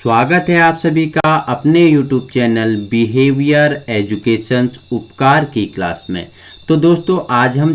स्वागत है आप सभी का अपने YouTube चैनल बिहेवियर एजुकेशन उपकार की क्लास में। तो दोस्तों आज हम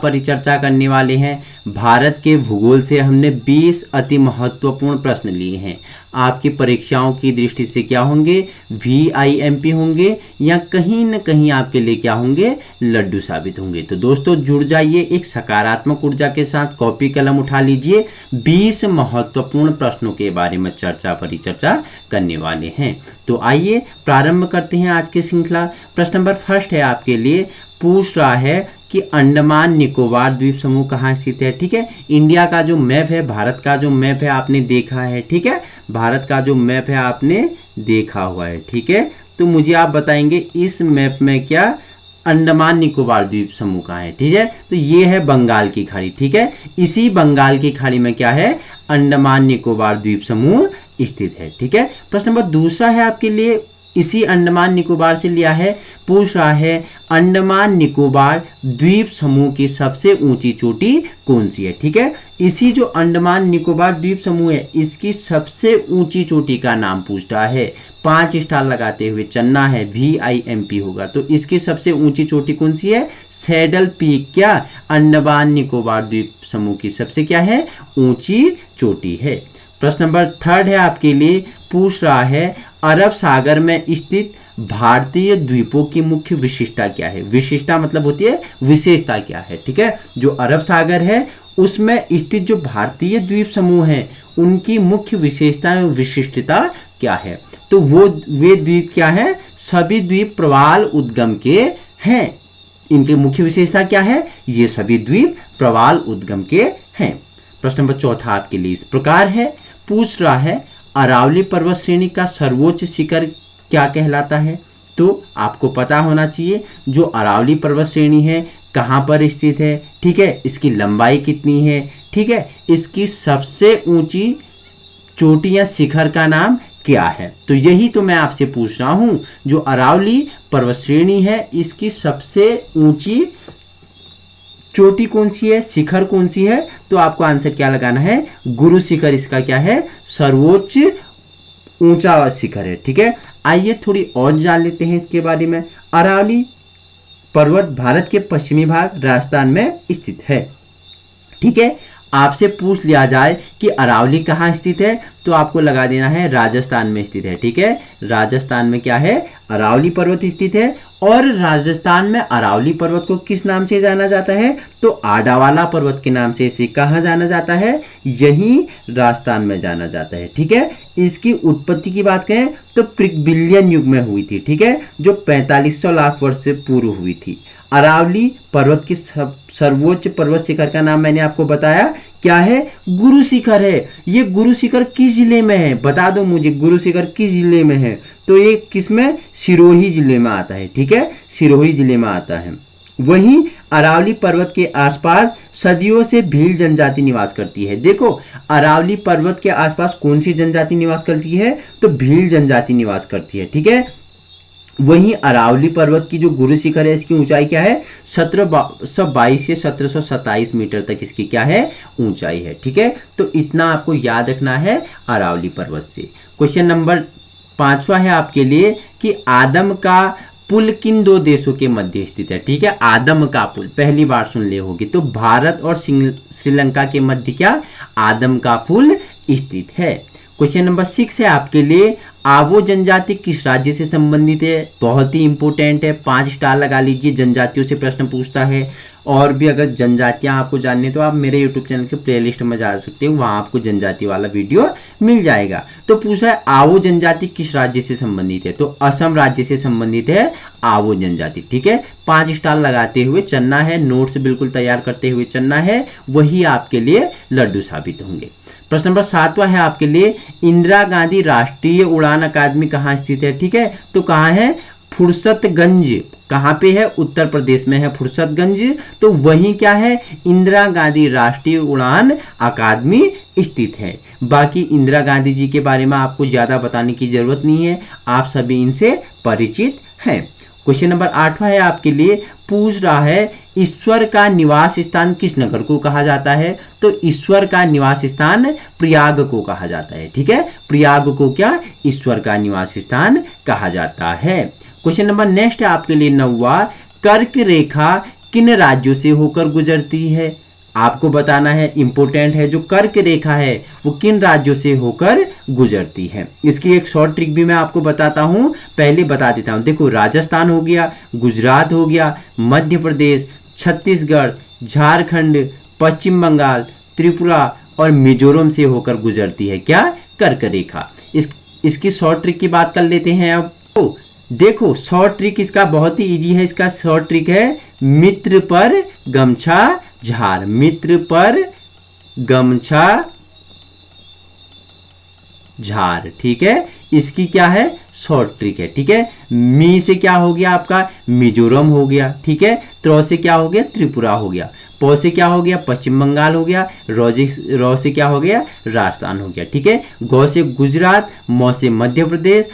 परिचर्चा करने वाले हैं। भारत के भूगोल से हमने 20 अति महत्वपूर्ण प्रश्न लिए हैं। आपकी परीक्षाओं की दृष्टि से क्या होंगे, VIMP होंगे या कहीं न कहीं आपके लिए क्या होंगे, लड्डू साबित होंगे। तो दोस्तों जुड़ जाइए एक सकारात्मक ऊर्जा के साथ, कॉपी कलम उठा लीजिए। 20 महत्वपूर्ण प्रश्नों के बारे में परिचर्चा करने वाले हैं। तो आइए प्रारंभ करते हैं आज की श्रृंखला। प्रश्न नंबर फर्स्ट है आपके लिए, पूछ रहा है कि अंडमान निकोबार द्वीप समूह कहाँ स्थित है। ठीक है, इंडिया का जो मैप है, भारत का जो मैप है आपने देखा है। ठीक है, भारत का जो मैप है आपने देखा हुआ है। ठीक है, तो मुझे आप बताएंगे इस मैप में क्या अंडमान निकोबार द्वीप समूह कहाँ है। ठीक है, तो ये है बंगाल की खाड़ी। ठीक है, इसी बंगाल की खाड़ी में क्या है, अंडमान निकोबार द्वीप समूह स्थित है। ठीक है, प्रश्न नंबर दूसरा है आपके लिए, इसी अंडमान निकोबार से लिया है। पूछ रहा है अंडमान निकोबार द्वीप समूह की सबसे ऊंची चोटी कौन सी है। ठीक है, इसी जो अंडमान निकोबार द्वीप समूह है इसकी सबसे ऊंची चोटी का नाम पूछ रहा है। 5 स्टार लगाते हुए चलना है, VIMP होगा। तो इसकी सबसे ऊंची चोटी कौन सी है, सैडल पीक क्या अंडमान निकोबार द्वीप समूह की सबसे क्या है, ऊंची चोटी है। प्रश्न नंबर थर्ड है आपके लिए, पूछ रहा है अरब सागर में स्थित भारतीय द्वीपों की मुख्य विशिष्टता क्या है। विशिष्टता मतलब होती है विशेषता क्या है। ठीक है, जो अरब सागर है उसमें स्थित जो भारतीय द्वीप समूह हैं उनकी मुख्य विशेषता एवं विशिष्टता क्या है। तो वे द्वीप क्या है, सभी द्वीप प्रवाल उद्गम के हैं। इनकी मुख्य विशेषता क्या है, ये सभी द्वीप प्रवाल उद्गम के हैं। प्रश्न नंबर चौथा आपके लिए इस प्रकार है, पूछ रहा है अरावली पर्वत श्रेणी का सर्वोच्च शिखर क्या कहलाता है। तो आपको पता होना चाहिए जो अरावली पर्वत श्रेणी है कहाँ पर स्थित है। ठीक है, इसकी लंबाई कितनी है। ठीक है, इसकी सबसे ऊंची चोटी या शिखर का नाम क्या है। तो यही तो मैं आपसे पूछ रहा हूं, जो अरावली पर्वत श्रेणी है इसकी सबसे ऊंची चोटी कौन सी है, शिखर कौन सी है। तो आपको आंसर क्या लगाना है, गुरु शिखर इसका क्या है, सर्वोच्च ऊंचा शिखर है। ठीक है, आइए थोड़ी और जान लेते हैं इसके बारे में। अरावली पर्वत भारत के पश्चिमी भाग राजस्थान में स्थित है। ठीक है, आपसे पूछ लिया जाए कि अरावली कहाँ स्थित है तो आपको लगा देना है राजस्थान में स्थित है। ठीक है, राजस्थान में क्या है, अरावली पर्वत स्थित है। और राजस्थान में अरावली पर्वत को किस नाम से जाना जाता है, तो आडावाला पर्वत के नाम से इसे कहाँ जाना जाता है, यही राजस्थान में जाना जाता है। ठीक है, इसकी उत्पत्ति की बात करें तो प्रीकम्ब्रियन युग में हुई थी। ठीक है, जो 4500 लाख वर्ष से पूर्व हुई थी। अरावली पर्वत की सर्वोच्च पर्वत शिखर का नाम मैंने आपको बताया क्या है, गुरु शिखर है। ये गुरु शिखर किस जिले में है, बता दो मुझे, गुरु शिखर किस जिले में है। तो ये किस में, सिरोही जिले में आता है। ठीक है, सिरोही जिले में आता है। वहीं अरावली पर्वत के आसपास सदियों से भील जनजाति निवास करती है। देखो अरावली पर्वत के आसपास कौन सी जनजाति निवास करती है, तो भील जनजाति निवास करती है। ठीक है, वहीं अरावली पर्वत की जो गुरु शिखर है इसकी ऊंचाई क्या है, 1722 से 1727 मीटर तक इसकी क्या है, ऊंचाई है। ठीक है, तो इतना आपको याद रखना है अरावली पर्वत से। क्वेश्चन नंबर 5वां है आपके लिए कि आदम का पुल किन दो देशों के मध्य स्थित है। ठीक है, आदम का पुल पहली बार सुन ले होगी। तो भारत और श्रीलंका के मध्य क्या, आदम का पुल स्थित है। क्वेश्चन नंबर 6 है आपके लिए, आवो जनजाति किस राज्य से संबंधित है। बहुत ही इंपॉर्टेंट है, 5 स्टार लगा लीजिए। जनजातियों से प्रश्न पूछता है। और भी अगर जनजातियां आपको जाननी तो आप मेरे YouTube चैनल के प्लेलिस्ट में जा सकते हो, वहां आपको जनजाति वाला वीडियो मिल जाएगा। तो पूछ रहा है आवो जनजाति किस राज्य से संबंधित है, तो असम राज्य से संबंधित है आवो जनजाति। ठीक है, 5 स्टार लगाते हुए चलना है, नोट्स बिल्कुल तैयार करते हुए चलना है, वही आपके लिए लड्डू साबित होंगे। प्रश्न नंबर 7वां है आपके लिए, इंदिरा गांधी राष्ट्रीय उड़ान अकादमी कहाँ स्थित है। ठीक है, तो कहाँ है, फुर्सतगंज। कहाँ पे है, उत्तर प्रदेश में है फुर्सतगंज। तो वहीं क्या है, इंदिरा गांधी राष्ट्रीय उड़ान अकादमी स्थित है। बाकी इंदिरा गांधी जी के बारे में आपको ज्यादा बताने की जरूरत नहीं है, आप सभी इनसे परिचित हैं। क्वेश्चन नंबर 8वां है आपके लिए, पूछ रहा है ईश्वर का निवास स्थान किस नगर को कहा जाता है? तो ईश्वर का निवास स्थान प्रयाग को कहा जाता है। ठीक है, प्रयाग को क्या ईश्वर का निवास स्थान कहा जाता है। क्वेश्चन नंबर नेक्स्ट है आपके लिए 9वां, कर्क रेखा किन राज्यों से होकर गुजरती है? आपको बताना है, इंपॉर्टेंट है। जो कर्क रेखा है वो किन राज्यों से होकर गुजरती है? इसकी एक शॉर्ट ट्रिक भी मैं आपको बताता हूं, पहले बता देता हूं। देखो, राजस्थान हो गया, गुजरात हो गया, मध्य प्रदेश, छत्तीसगढ़, झारखंड, पश्चिम बंगाल, त्रिपुरा और मिजोरम से होकर गुजरती है क्या? कर्क रेखा। इसकी शॉर्ट ट्रिक की बात कर लेते हैं अब। तो देखो, शॉर्ट ट्रिक इसका बहुत ही इजी है। इसका शॉर्ट ट्रिक है मित्र पर गमछा झार। मित्र पर गमछा झार। ठीक है, इसकी क्या है? शॉर्ट ट्रिक है। ठीक है, मी से क्या हो गया आपका? मिजोरम हो गया। ठीक है, त्रो से क्या हो गया? त्रिपुरा हो गया। पौ से क्या हो गया? पश्चिम बंगाल हो गया। रौ से क्या हो गया? राजस्थान हो गया। ठीक है, गौ से गुजरात, मौ से मध्य प्रदेश,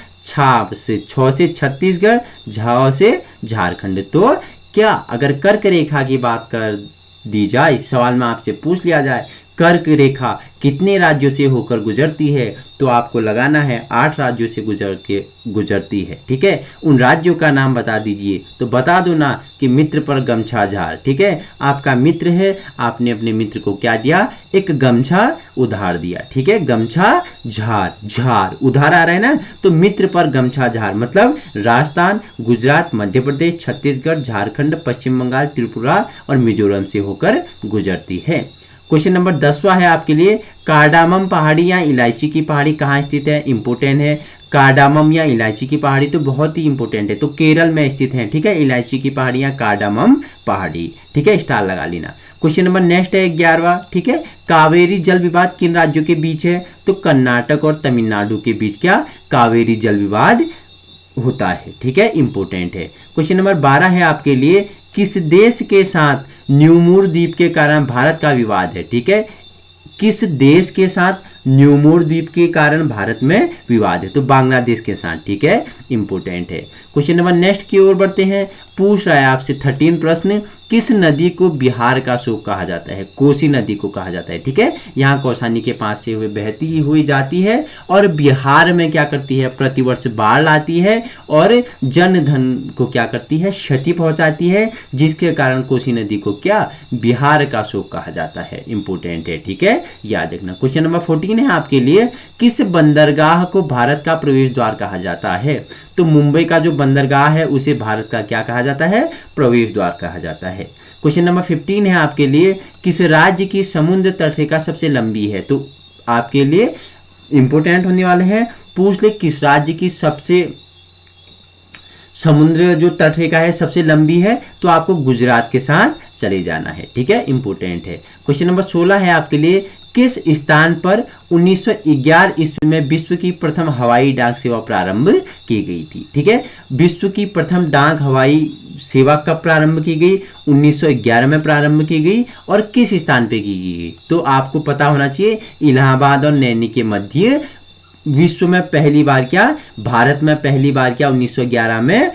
छौ से छत्तीसगढ़, झाओ से झारखंड। तो क्या अगर कर्क रेखा की बात कर दी जाए, सवाल में आपसे पूछ लिया जाए कर्क रेखा कितने राज्यों से होकर गुजरती है, तो आपको लगाना है 8 राज्यों से गुजरती है। ठीक है, उन राज्यों का नाम बता दीजिए। तो बता दो ना कि मित्र पर गमछा झार। ठीक है, आपका मित्र है, आपने अपने मित्र को क्या दिया? एक गमछा उधार दिया। ठीक है, गमछा झार, झार उधार आ रहा है ना, तो मित्र पर गमछा झार मतलब राजस्थान, गुजरात, मध्य प्रदेश, छत्तीसगढ़, झारखंड, पश्चिम बंगाल, त्रिपुरा और मिजोरम से होकर गुजरती है। क्वेश्चन नंबर 10वां है आपके लिए, कार्डामम पहाड़ी या इलायची की पहाड़ी कहाँ स्थित है? इंपोर्टेंट है। कार्डामम या इलायची की पहाड़ी तो बहुत ही इंपोर्टेंट है, तो केरल में स्थित है। ठीक है, इलायची की पहाड़ी या कार्डामम पहाड़ी। ठीक है, स्टार लगा लेना। क्वेश्चन नंबर नेक्स्ट है 11वां। ठीक है, कावेरी जल विवाद किन राज्यों के बीच है? तो कर्नाटक और तमिलनाडु के बीच क्या कावेरी जल विवाद होता है। ठीक है, इंपोर्टेंट है। क्वेश्चन नंबर 12 है आपके लिए, किस देश के साथ न्यूमूर द्वीप के कारण भारत का विवाद है? ठीक है, किस देश के साथ न्यूमूर द्वीप के कारण भारत में विवाद है? तो बांग्लादेश के साथ। ठीक है, इंपोर्टेंट है। क्वेश्चन नंबर नेक्स्ट की ओर बढ़ते हैं। पूछ रहा है आपसे 13 प्रश्न, किस नदी को बिहार का शोक कहा जाता है? कोसी नदी को कहा जाता है। ठीक है, यहाँ कौसानी के पास से हुए बहती हुई जाती है और बिहार में क्या करती है? प्रतिवर्ष बाढ़ लाती है और जन धन को क्या करती है? क्षति पहुंचाती है, जिसके कारण कोसी नदी को क्या बिहार का शोक कहा जाता है। इंपोर्टेंट है। ठीक है, याद रखना। क्वेश्चन नंबर 14 है आपके लिए, किस बंदरगाह को भारत का प्रवेश द्वार कहा जाता है? तो मुंबई का जो बंदरगाह है उसे भारत का क्या कहा जाता है? प्रवेश द्वार कहा जाता है। क्वेश्चन नंबर 15 है आपके लिए, किस राज्य की समुद्र तटरेखा सबसे लंबी है? तो आपके लिए इंपोर्टेंट होने वाले हैं, पूछ ले किस राज्य की सबसे समुद्र जो तटरेखा है सबसे लंबी है, तो आपको गुजरात के साथ चले जाना है। ठीक है, इंपोर्टेंट है। क्वेश्चन नंबर 16 है आपके लिए, किस स्थान पर 1911 ईस्वी में विश्व की प्रथम हवाई डाक सेवा प्रारंभ की गई थी? ठीक है, विश्व की प्रथम डाक हवाई सेवा कब प्रारंभ की गई? 1911 में प्रारंभ की गई। और किस स्थान पे की गई? तो आपको पता होना चाहिए, इलाहाबाद और नैनी के मध्य विश्व में पहली बार क्या, भारत में पहली बार क्या 1911 में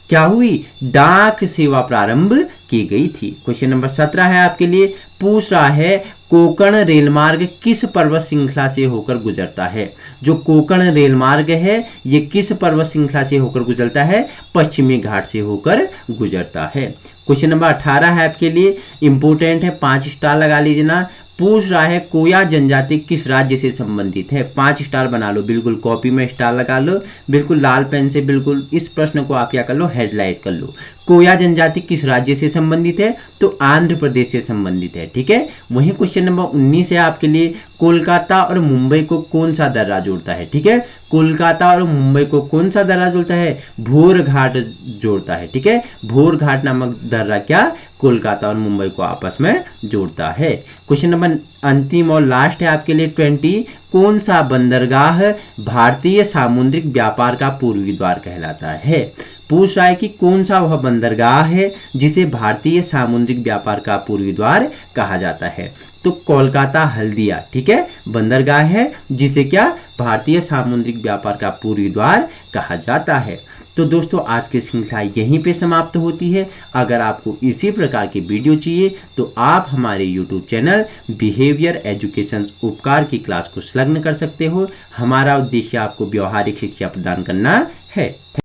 क्या हुई? डाक सेवा प्रारंभ की गई थी। क्वेश्चन नंबर 17 है आपके लिए, पूछ रहा है कोंकण रेलमार्ग किस पर्वत श्रृंखला से होकर गुजरता है? जो कोंकण रेलमार्ग है ये किस पर्वत श्रृंखला से होकर गुजरता है? पश्चिमी घाट से होकर गुजरता है। क्वेश्चन नंबर 18 है आपके लिए, इंपोर्टेंट है, 5 स्टार लगा लीजिए ना। पूछ रहा है कोया जनजाति किस राज्य से संबंधित है? 5 स्टार बना लो, बिल्कुल कॉपी में स्टार लगा लो, बिल्कुल लाल पेन से बिल्कुल इस प्रश्न को आप क्या कर लो? हेडलाइट कर लो। कोया जनजाति किस राज्य से संबंधित है? तो आंध्र प्रदेश से संबंधित है। ठीक है, वहीं क्वेश्चन नंबर 19 है आपके लिए, कोलकाता और मुंबई को कौन सा दर्रा जोड़ता है? ठीक है, कोलकाता और मुंबई को कौन सा दर्रा जोड़ता है? भोर घाट जोड़ता है। ठीक है, भोर घाट नामक दर्रा क्या कोलकाता और मुंबई को आपस में जोड़ता है। क्वेश्चन नंबर अंतिम और लास्ट है आपके लिए 20, कौन सा बंदरगाह भारतीय सामुद्रिक व्यापार का पूर्वी द्वार कहलाता है? पूछ रहा है कि कौन सा वह बंदरगाह है जिसे भारतीय सामुद्रिक व्यापार का पूर्वी द्वार कहा जाता है? तो कोलकाता हल्दिया। ठीक है, बंदरगाह है जिसे क्या भारतीय सामुद्रिक व्यापार का पूर्वी द्वार कहा जाता है। तो दोस्तों आज की श्रृंखला यहीं पे समाप्त होती है। अगर आपको इसी प्रकार की वीडियो चाहिए तो आप हमारे YouTube चैनल बिहेवियर एजुकेशन उपकार की क्लास को संलग्न कर सकते हो। हमारा उद्देश्य आपको व्यवहारिक शिक्षा प्रदान करना है।